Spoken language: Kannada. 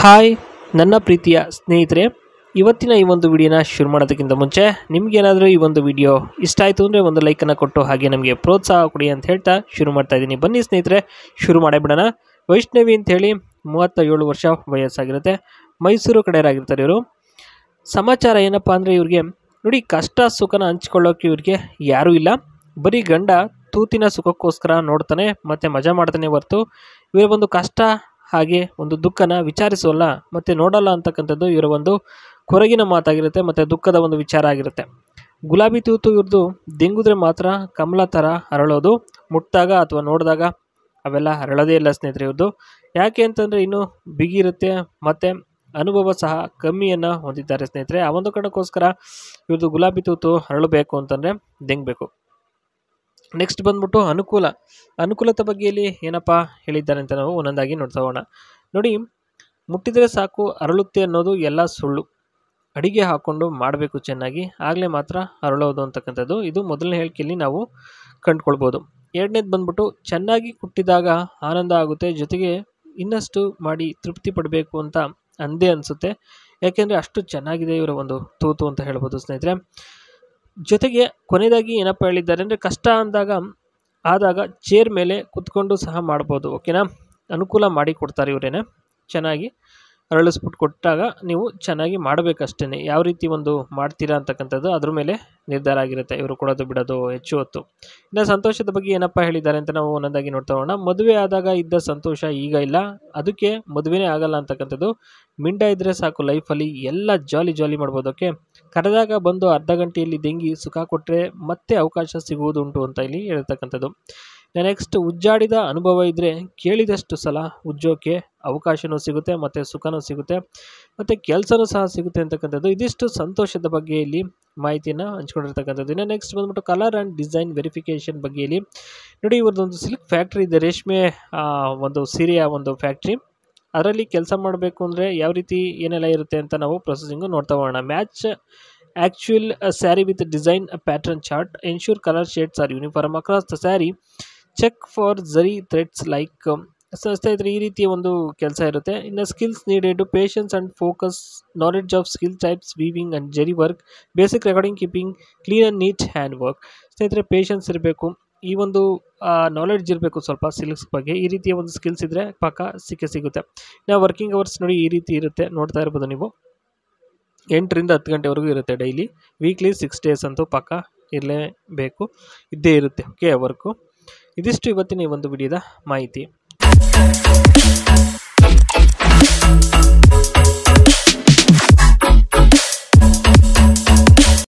ಹಾಯ್ ನನ್ನ ಪ್ರೀತಿಯ ಸ್ನೇಹಿತರೆ, ಇವತ್ತಿನ ಈ ಒಂದು ವಿಡಿಯೋನ ಶುರು ಮಾಡೋದಕ್ಕಿಂತ ಮುಂಚೆ ನಿಮಗೇನಾದರೂ ಈ ಒಂದು ವಿಡಿಯೋ ಇಷ್ಟ ಆಯಿತು ಅಂದರೆ ಒಂದು ಲೈಕನ್ನು ಕೊಟ್ಟು ಹಾಗೆ ನಮಗೆ ಪ್ರೋತ್ಸಾಹ ಕೊಡಿ ಅಂತ ಹೇಳ್ತಾ ಶುರು ಮಾಡ್ತಾ ಇದ್ದೀನಿ. ಬನ್ನಿ ಸ್ನೇಹಿತರೆ, ಶುರು ಮಾಡೇ ಬಿಡೋಣ. ವೈಷ್ಣವಿ ಅಂಥೇಳಿ 37 ವರ್ಷ ವಯಸ್ಸಾಗಿರುತ್ತೆ. ಮೈಸೂರು ಕಡೆಯವರಾಗಿರ್ತಾರೆ ಇವರು. ಸಮಾಚಾರ ಏನಪ್ಪ ಅಂದರೆ ಇವ್ರಿಗೆ ನೋಡಿ, ಕಷ್ಟ ಸುಖನ ಹಂಚ್ಕೊಳ್ಳೋಕೆ ಇವ್ರಿಗೆ ಯಾರೂ ಇಲ್ಲ. ಬರೀ ಗಂಡ ತೂತಿನ ಸುಖಕ್ಕೋಸ್ಕರ ನೋಡ್ತಾನೆ ಮತ್ತು ಮಜಾ ಮಾಡ್ತಾನೆ ಹೊರತು ಇವರ ಒಂದು ಕಷ್ಟ ಹಾಗೆ ಒಂದು ದುಃಖನ ವಿಚಾರಿಸೋಲ್ಲ ಮತ್ತು ನೋಡಲ್ಲ ಅಂತಕ್ಕಂಥದ್ದು ಇವರ ಒಂದು ಕೊರಗಿನ ಮಾತಾಗಿರುತ್ತೆ ಮತ್ತು ದುಃಖದ ಒಂದು ವಿಚಾರ ಆಗಿರುತ್ತೆ. ಗುಲಾಬಿ ತೂತು ಇವ್ರದ್ದು ದಿಂಗುದ್ರೆ ಮಾತ್ರ ಕಮಲ ಥರ ಅರಳೋದು, ಮುಟ್ಟಿದಾಗ ಅಥವಾ ನೋಡಿದಾಗ ಅವೆಲ್ಲ ಅರಳೋದೇ ಇಲ್ಲ ಸ್ನೇಹಿತರೆ ಇವ್ರದ್ದು. ಯಾಕೆ ಅಂತಂದರೆ ಇನ್ನೂ ಬಿಗಿ ಇರುತ್ತೆ ಮತ್ತು ಅನುಭವ ಸಹ ಕಮ್ಮಿಯನ್ನು ಹೊಂದಿದ್ದಾರೆ ಸ್ನೇಹಿತರೆ. ಆ ಒಂದು ಕಾರಣಕ್ಕೋಸ್ಕರ ಇವ್ರದ್ದು ಗುಲಾಬಿ ತೂತು ಅರಳಬೇಕು ಅಂತಂದರೆ ದಿಂಗಬೇಕು. ನೆಕ್ಸ್ಟ್ ಬಂದ್ಬಿಟ್ಟು ಅನುಕೂಲತೆ ಬಗ್ಗೆಯಲ್ಲಿ ಏನಪ್ಪ ಹೇಳಿದ್ದಾರೆ ಅಂತ ನಾವು ಒಂದೊಂದಾಗಿ ನೋಡ್ತಾ ಹೋಗೋಣ. ನೋಡಿ, ಮುಟ್ಟಿದರೆ ಸಾಕು ಅರಳುತ್ತೆ ಅನ್ನೋದು ಎಲ್ಲ ಸುಳ್ಳು. ಅಡಿಗೆ ಹಾಕ್ಕೊಂಡು ಮಾಡಬೇಕು ಚೆನ್ನಾಗಿ, ಆಗಲೇ ಮಾತ್ರ ಅರಳೋದು ಅಂತಕ್ಕಂಥದ್ದು ಇದು ಮೊದಲನೇ ಹೇಳಿಕೆಯಲ್ಲಿ ನಾವು ಕಂಡುಕೊಳ್ಬೋದು. ಎರಡನೇದು ಬಂದ್ಬಿಟ್ಟು ಚೆನ್ನಾಗಿ ಕುಟ್ಟಿದಾಗ ಆನಂದ ಆಗುತ್ತೆ, ಜೊತೆಗೆ ಇನ್ನಷ್ಟು ಮಾಡಿ ತೃಪ್ತಿ ಪಡಬೇಕು ಅಂತ ಅಂದೇ ಅನಿಸುತ್ತೆ. ಯಾಕೆಂದರೆ ಅಷ್ಟು ಚೆನ್ನಾಗಿದೆ ಇವರ ಒಂದು ತೂತು ಅಂತ ಹೇಳ್ಬೋದು ಸ್ನೇಹಿತರೆ. ಜೊತೆಗೆ ಕೊನೆಯದಾಗಿ ಏನಪ್ಪ ಹೇಳಿದ್ದಾರೆ ಅಂದರೆ, ಕಷ್ಟ ಆದಾಗ ಚೇರ್ ಮೇಲೆ ಕುತ್ಕೊಂಡು ಸಹ ಮಾಡ್ಬೋದು. ಓಕೆನಾ, ಅನುಕೂಲ ಮಾಡಿ ಕೊಡ್ತಾರೆ ಇವರೇನೆ. ಚೆನ್ನಾಗಿ ಅರಳಿಸ್ಬಿಟ್ಟು ಕೊಟ್ಟಾಗ ನೀವು ಚೆನ್ನಾಗಿ ಮಾಡಬೇಕಷ್ಟೇ. ಯಾವ ರೀತಿ ಒಂದು ಮಾಡ್ತೀರಾ ಅಂತಕ್ಕಂಥದ್ದು ಅದ್ರ ಮೇಲೆ ನಿರ್ಧಾರ ಆಗಿರುತ್ತೆ ಇವರು ಕೊಡೋದು ಬಿಡೋದು ಹೆಚ್ಚು ಹೊತ್ತು. ಇನ್ನು ಸಂತೋಷದ ಬಗ್ಗೆ ಏನಪ್ಪ ಹೇಳಿದ್ದಾರೆ ಅಂತ ನಾವು ಒಂದೊಂದಾಗಿ ನೋಡ್ತಾ ಹೋಗೋಣ. ಮದುವೆ ಆದಾಗ ಇದ್ದ ಸಂತೋಷ ಈಗ ಇಲ್ಲ, ಅದಕ್ಕೆ ಮದುವೆನೇ ಆಗಲ್ಲ ಅಂತಕ್ಕಂಥದ್ದು. ಮಿಂಡ ಇದ್ದರೆ ಸಾಕು ಲೈಫಲ್ಲಿ ಎಲ್ಲ ಜಾಲಿ ಮಾಡ್ಬೋದು. ಓಕೆ, ಕರೆದಾಗ ಬಂದು ಅರ್ಧ ಗಂಟೆಯಲ್ಲಿ ದಿಂಗಿ ಸುಖ ಕೊಟ್ಟರೆ ಮತ್ತೆ ಅವಕಾಶ ಸಿಗುವುದುಂಟು ಅಂತ ಇಲ್ಲಿ ಹೇಳ್ತಕ್ಕಂಥದ್ದು. ನೆಕ್ಸ್ಟ್, ಉಜ್ಜಾಡಿದ ಅನುಭವ ಇದ್ದರೆ ಕೇಳಿದಷ್ಟು ಸಲ ಉಜ್ಜೋಕೆ ಅವಕಾಶವೂ ಸಿಗುತ್ತೆ ಮತ್ತು ಸುಖನೂ ಸಿಗುತ್ತೆ ಮತ್ತು ಕೆಲಸನೂ ಸಹ ಸಿಗುತ್ತೆ ಅಂತಕ್ಕಂಥದ್ದು. ಇದಿಷ್ಟು ಸಂತೋಷದ ಬಗ್ಗೆ ಇಲ್ಲಿ ಮಾಹಿತಿಯನ್ನು ಹಂಚ್ಕೊಂಡಿರ್ತಕ್ಕಂಥದ್ದು. ಇನ್ನು ನೆಕ್ಸ್ಟ್ ಬಂದ್ಬಿಟ್ಟು ಕಲರ್ ಆ್ಯಂಡ್ ಡಿಸೈನ್ ವೆರಿಫಿಕೇಷನ್ ಬಗ್ಗೆ ಇಲ್ಲಿ ನೋಡಿ, ಇವ್ರದ್ದೊಂದು ಸಿಲ್ಕ್ ಫ್ಯಾಕ್ಟ್ರಿ ಇದೆ, ರೇಷ್ಮೆ ಒಂದು ಸೀರೆಯ ಒಂದು ಫ್ಯಾಕ್ಟ್ರಿ. ಅದರಲ್ಲಿ ಕೆಲಸ ಮಾಡಬೇಕು ಅಂದರೆ ಯಾವ ರೀತಿ ಏನೆಲ್ಲ ಇರುತ್ತೆ ಅಂತ ನಾವು ಪ್ರೊಸೆಸಿಂಗು ನೋಡ್ತಾ ಹೋಗೋಣ. Match actual sari with design pattern chart, ensure colour shades are uniform across the sari, check for zari threads like. ಸ್ನೇಹಿತರೆ, ಈ ರೀತಿಯ ಒಂದು ಕೆಲಸ ಇರುತ್ತೆ. ಇನ್ನು skills needed, patience and focus, knowledge of skill types, weaving and zari work, basic recording, keeping clean and neat hand work. ಸ್ನೇಹಿತರೆ, ಪೇಷನ್ಸ್ ಇರಬೇಕು, ಈ ಒಂದು ನಾಲೆಡ್ಜ್ ಇರಬೇಕು ಸ್ವಲ್ಪ ಸಿಲ್ಕ್ಸ್ ಬಗ್ಗೆ. ಈ ರೀತಿಯ ಒಂದು ಸ್ಕಿಲ್ಸ್ ಇದ್ದರೆ ಪಕ್ಕ ಸಿಗುತ್ತೆ. ನಾವು ವರ್ಕಿಂಗ್ ಅವರ್ಸ್ ನೋಡಿ ಈ ರೀತಿ ಇರುತ್ತೆ, ನೋಡ್ತಾ ಇರ್ಬೋದು ನೀವು. 8 ರಿಂದ 10 ಗಂಟೆವರೆಗೂ ಇರುತ್ತೆ ಡೈಲಿ. ವೀಕ್ಲಿ 6 ಡೇಸ್ ಅಂತೂ ಪಕ್ಕ ಇರಲೇಬೇಕು, ಇದ್ದೇ ಇರುತ್ತೆ. Okay, work. ಇದಿಷ್ಟು ಇವತ್ತಿನ ಈ ಒಂದು ವಿಡಿಯೋದ ಮಾಹಿತಿ.